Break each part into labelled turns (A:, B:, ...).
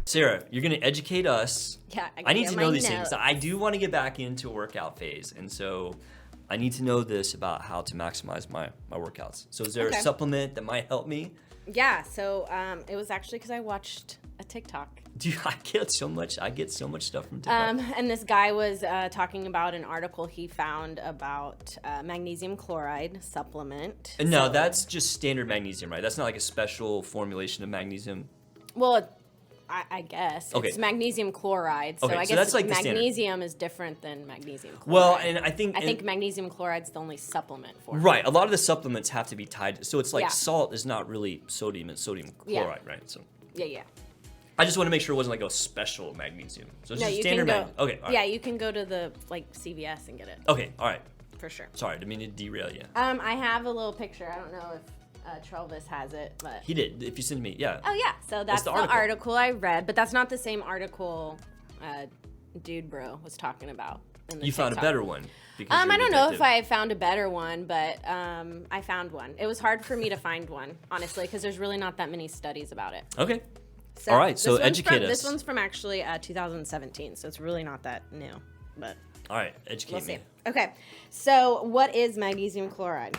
A: Sarah, you're going to educate us.
B: Yeah,
A: I need to know these
B: notes.
A: things. I do want to get back into a workout phase, and so I need to know this about how to maximize my workouts. So is there a supplement that might help me?
B: Yeah, so it was actually because I watched a TikTok.
A: Dude, I get so much stuff from TikTok.
B: And this guy was talking about an article he found about magnesium chloride supplement.
A: No, that's just standard magnesium, right? That's not like a special formulation of magnesium.
B: Well, I guess.
A: Okay.
B: It's magnesium chloride. So
A: Okay,
B: I
A: so
B: guess
A: that's like the
B: magnesium is different than magnesium chloride.
A: Well, and I think
B: magnesium chloride's the only supplement for it.
A: Right. A lot of the supplements have to be tied. So it's like
B: Yeah.
A: salt is not really sodium, it's sodium chloride, right? So
B: Yeah.
A: I just want to make sure it wasn't like a special magnesium. So it's
B: No,
A: just
B: you
A: standard
B: can go.
A: Okay, all right.
B: Yeah, you can go to the CVS and get it.
A: Okay, all right.
B: For sure.
A: Sorry, didn't mean to derail you.
B: I have a little picture. I don't know if Travis has it, but
A: He did. If you send me, yeah.
B: oh yeah. So that's
A: the
B: the
A: article.
B: article I read, but that's not the same article Dude Bro was talking about. In the
A: You found a
B: TikTok.
A: better one. Because
B: I
A: you're a
B: don't know if
A: detective.
B: I found a better one, but I found one. It was hard for me to find one, honestly, because there's really not that many studies about it.
A: Okay.
B: So
A: All right, so
B: this one's
A: educate us.
B: This one's from actually 2017, so it's really not that new, but
A: All right, educate
B: we'll
A: me.
B: see. Okay, so what is magnesium chloride?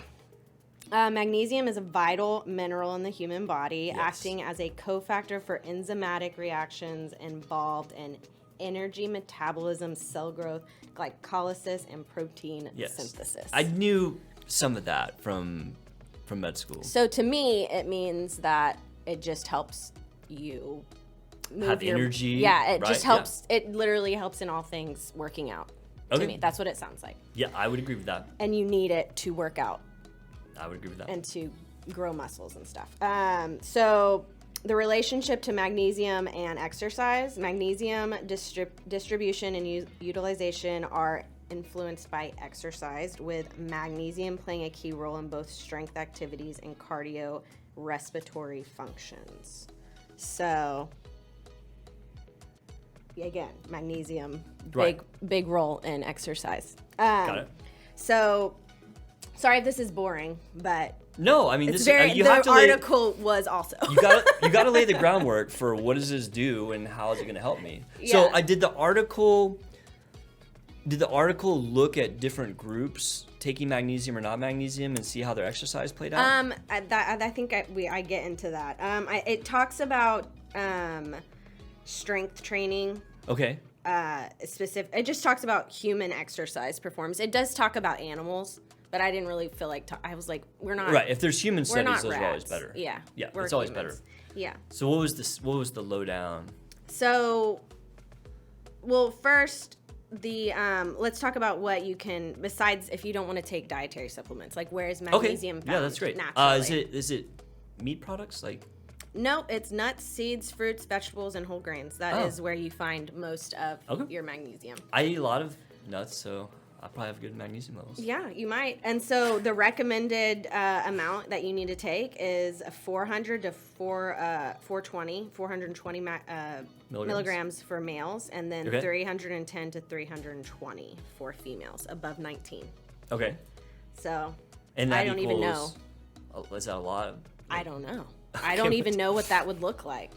B: Magnesium is a vital mineral in the human body, acting as a cofactor for enzymatic reactions involved in energy metabolism, cell growth, glycolysis, and protein synthesis.
A: I knew some of that from med school.
B: So to me, it means that it just helps you move
A: Have
B: your
A: energy.
B: Yeah, it
A: right?
B: just helps. It literally helps in all things working out.
A: Okay.
B: To me, that's what it sounds like.
A: Yeah, I would agree with that.
B: And you need it to work out
A: I would agree with that.
B: and to grow muscles and stuff. So the relationship to magnesium and exercise, magnesium distribution and utilization are influenced by exercise, with magnesium playing a key role in both strength activities and cardiorespiratory functions. So again, magnesium, big role in exercise.
A: Got it.
B: So sorry if this is boring, but
A: No, I mean
B: it's
A: this.
B: very.
A: You
B: the
A: have to lay,
B: article was also.
A: you got to lay the groundwork for what does this do and how is it going to help me.
B: Yeah.
A: So I did the article. Did the article look at different groups taking magnesium or not magnesium and see how their exercise played out?
B: I think I get into that. It talks about strength training.
A: Okay.
B: Specific. It just talks about human exercise performance. It does talk about animals, but I didn't really feel like I was like, we're not
A: Right. If there's human
B: We're
A: studies,
B: not
A: those are always
B: rats.
A: better.
B: Yeah.
A: Yeah.
B: we're
A: It's always
B: humans.
A: better.
B: Yeah.
A: So what was this? What was the lowdown?
B: So, well, first the let's talk about what you can, besides if you don't want to take dietary supplements, like where is magnesium found?
A: Yeah, that's great.
B: Naturally.
A: Is it meat products like?
B: No, it's nuts, seeds, fruits, vegetables, and whole grains. That is where you find most of your magnesium.
A: I eat a lot of nuts, so I probably have good magnesium levels.
B: Yeah, you might. And so the recommended amount that you need to take is 400 to 420 milligrams for males, and then 310 to 320 for females above 19.
A: Okay.
B: So
A: And that
B: I don't even know.
A: Is that a lot?
B: I don't know. I don't even know what that would look like.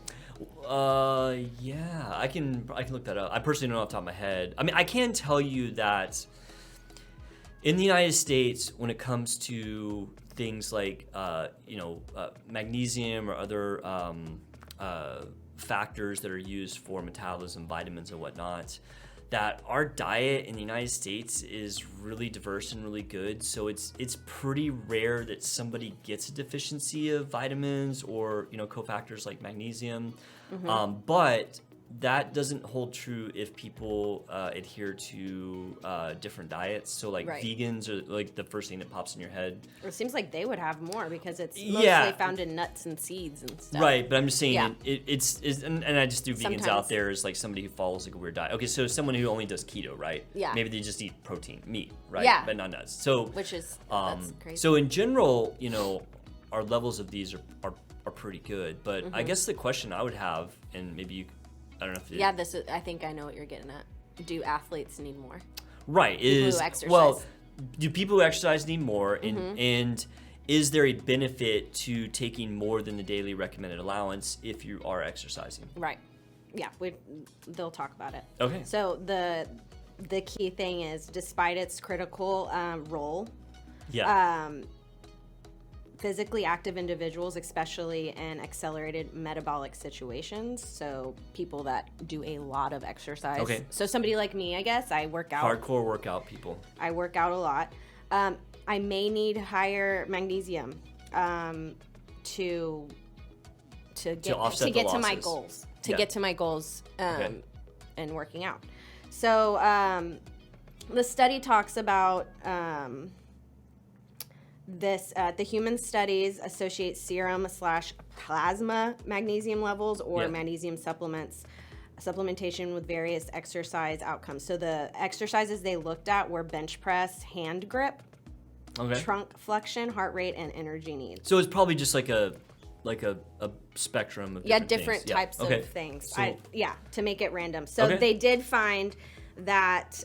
A: Yeah, I can look that up. I personally don't know off the top of my head. I mean, I can tell you that in the United States, when it comes to things like magnesium or other factors that are used for metabolism, vitamins and whatnot, that our diet in the United States is really diverse and really good. So it's pretty rare that somebody gets a deficiency of vitamins or cofactors like magnesium. But that doesn't hold true if people adhere to different diets. So like vegans are like the first thing that pops in your head.
B: It seems like they would have more because it's mostly found in nuts and seeds and stuff.
A: Right, but I'm just saying it's and I just do vegans
B: Sometimes.
A: out there as like somebody who follows like a weird diet. Okay, so someone who only does keto, right?
B: Yeah.
A: Maybe they just eat protein, meat, right?
B: Yeah.
A: But not nuts. So
B: Which is that's crazy.
A: so in general, our levels of these are pretty good. But I guess the question I would have, and maybe I don't know if
B: I think I know what you're getting at. Do athletes need more?
A: Right.
B: People who exercise.
A: Well, do people who exercise need more? And is there a benefit to taking more than the daily recommended allowance if you are exercising?
B: Right. they'll talk about it.
A: Okay.
B: So the key thing is, despite its critical role, physically active individuals, especially in accelerated metabolic situations, so people that do a lot of exercise.
A: Okay.
B: So somebody like me, I guess, I work out.
A: Hardcore workout people.
B: I work out a lot. I may need higher magnesium to get to my goals. Get to my goals in working out. So the study talks about this. The human studies associate serum/plasma magnesium levels or magnesium supplementation with various exercise outcomes. So the exercises they looked at were bench press, hand grip, trunk flexion, heart rate, and energy needs.
A: So it's probably just like a spectrum of
B: different
A: things.
B: types of things.
A: So,
B: to make it random. So they did find that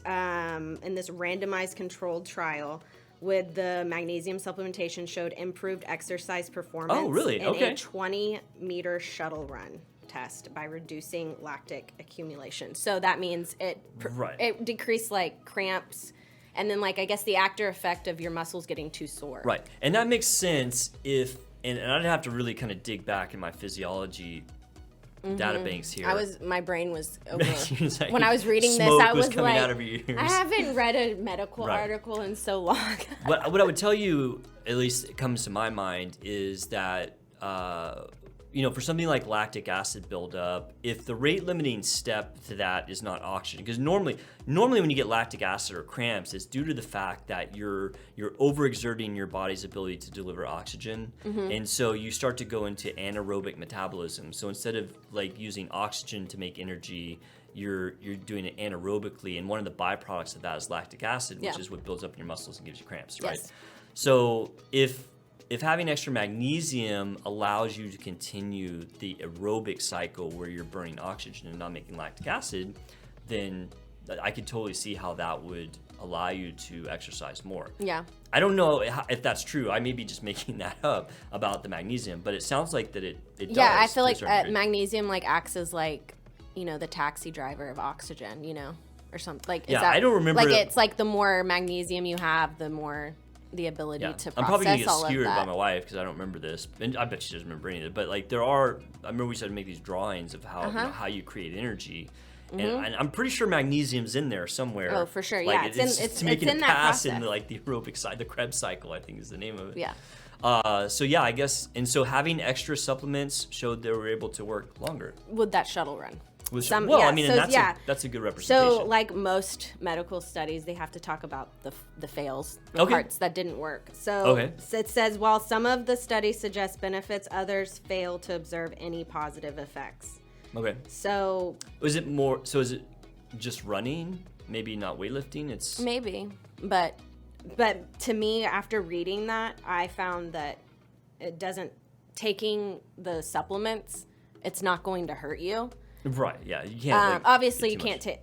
B: in this randomized controlled trial, with the magnesium supplementation, showed improved exercise performance in a 20-meter shuttle run test by reducing lactic accumulation. So that means it decreased like cramps, and then like I guess the after effect of your muscles getting too sore.
A: Right, and that makes sense if, and I'd have to really kind of dig back in my physiology databanks here.
B: My brain was over.
A: Like,
B: when I was reading this, I was like,
A: out of your ears.
B: I haven't read a medical article in so long.
A: What I would tell you, at least it comes to my mind, is that for something like lactic acid buildup, if the rate limiting step to that is not oxygen, because normally when you get lactic acid or cramps, it's due to the fact that you're overexerting your body's ability to deliver oxygen, and so you start to go into anaerobic metabolism. So instead of like using oxygen to make energy, you're doing it anaerobically, and one of the byproducts of that is lactic acid, which is what builds up in your muscles and gives you cramps, right?
B: Yes.
A: So if having extra magnesium allows you to continue the aerobic cycle where you're burning oxygen and not making lactic acid, then I could totally see how that would allow you to exercise more.
B: Yeah.
A: I don't know if that's true. I may be just making that up about the magnesium, but it sounds like that it does.
B: Yeah, I feel like magnesium like acts as like, the taxi driver of oxygen, or something. Like,
A: I don't remember.
B: Like it's like the more magnesium you have, the more the ability to process all of that.
A: I'm probably going to get skewered by my wife because I don't remember this. And I bet she doesn't remember any of it. But like I remember we started to make these drawings of how how you create energy. And I'm pretty sure magnesium's in there somewhere.
B: Oh, for sure.
A: Like,
B: Yeah,
A: it's making
B: in
A: it
B: that
A: pass
B: process.
A: in like the aerobic side, the Krebs cycle, I think is the name of it.
B: Yeah.
A: I guess, and so having extra supplements showed they were able to work longer.
B: With that shuttle run. That's
A: a good representation.
B: So, like most medical studies, they have to talk about the fails, the parts that didn't work. So it says, while some of the studies suggest benefits, others fail to observe any positive effects.
A: Okay.
B: So
A: is it just running? Maybe not weightlifting? It's
B: maybe, but to me, after reading that, I found that it doesn't, taking the supplements, it's not going to hurt you.
A: Right. Yeah. You can't.
B: Obviously, you can't take.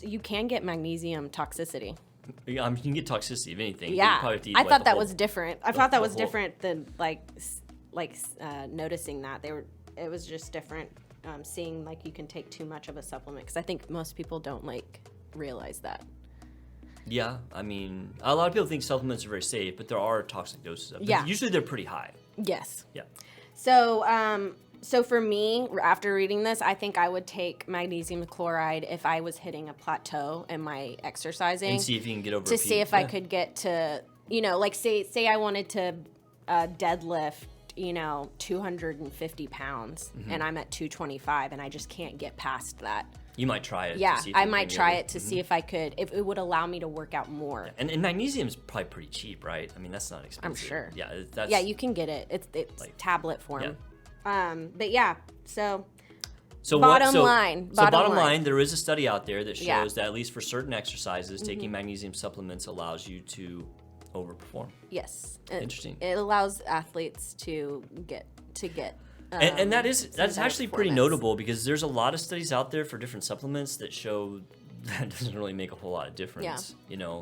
B: You can get magnesium toxicity.
A: You can get toxicity of anything.
B: Yeah.
A: You probably have to eat,
B: I thought that was different. I thought that was
A: whole...
B: different than noticing that it was just different. Seeing like you can take too much of a supplement, because I think most people don't realize that. Yeah.
A: I mean, a lot of people think supplements are very safe, but there are toxic doses of them.
B: Yeah.
A: Usually they're pretty high.
B: Yes.
A: Yeah.
B: So for me, after reading this, I think I would take magnesium chloride if I was hitting a plateau in my exercising.
A: And see if you can get over
B: to see if I could get to, like say I wanted to deadlift, 250 pounds, and I'm at 225, and I just can't get past that.
A: You might try it.
B: Yeah, I might try it to see if it would allow me to work out more.
A: Yeah. And magnesium's probably pretty cheap, right? I mean, that's not expensive.
B: I'm sure.
A: Yeah,
B: you can get it. It's like tablet form.
A: Yeah.
B: So
A: bottom
B: line,
A: line, there is a study out there that shows that at least for certain exercises, taking magnesium supplements allows you to overperform.
B: Yes.
A: Interesting.
B: It allows athletes to get
A: and that's actually pretty notable, because there's a lot of studies out there for different supplements that show that doesn't really make a whole lot of difference.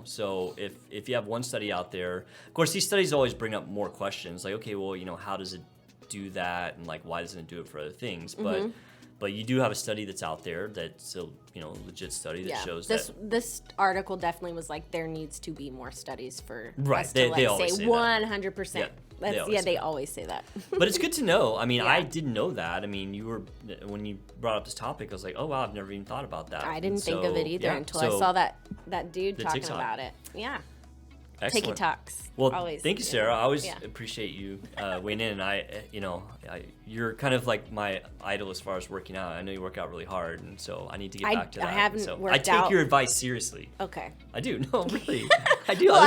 A: So if you have one study out there, of course these studies always bring up more questions like, okay, well, how does it do that, and like why doesn't it do it for other things? But But you do have a study that's out there that's a legit study that shows
B: this article definitely was like there needs to be more studies for
A: right.
B: us to
A: they always say
B: 100%.
A: Yeah,
B: they always say that.
A: But it's good to know. I mean, I didn't know that. I mean, when you brought up this topic, I was like, oh wow, I've never even thought about that.
B: I didn't think of it either until I saw that dude talking
A: TikTok.
B: about it. Yeah.
A: Excellent.
B: TikToks.
A: Well,
B: always,
A: thank you, Sarah. I always appreciate you weighing in. You're kind of like my idol as far as working out. I know you work out really hard, and so I need to get back to that.
B: I haven't worked
A: I take
B: out.
A: your advice seriously.
B: Okay.
A: I do. No, really. I do.
B: Well,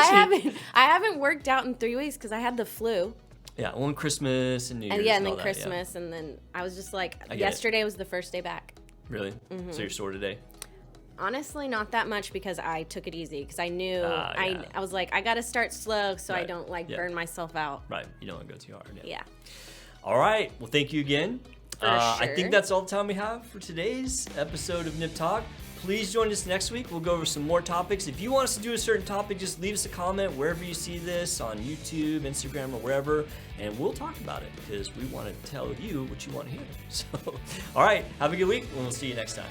B: I haven't worked out in 3 weeks because I had the flu.
A: Yeah, one Christmas and New Year's.
B: And then Christmas, and then I was just like, yesterday was the first day back.
A: Really? Mm-hmm. So you're sore today?
B: Honestly, not that much because I took it easy because I knew I was like, I got to start slow so I don't burn myself out.
A: Right. You don't want to go too hard.
B: Yeah.
A: All right. Well, thank you again.
B: For sure.
A: I think that's all the time we have for today's episode of Nip Talk. Please join us next week. We'll go over some more topics. If you want us to do a certain topic, just leave us a comment wherever you see this on YouTube, Instagram, or wherever, and we'll talk about it because we want to tell you what you want to hear. So, all right. Have a good week, and we'll see you next time.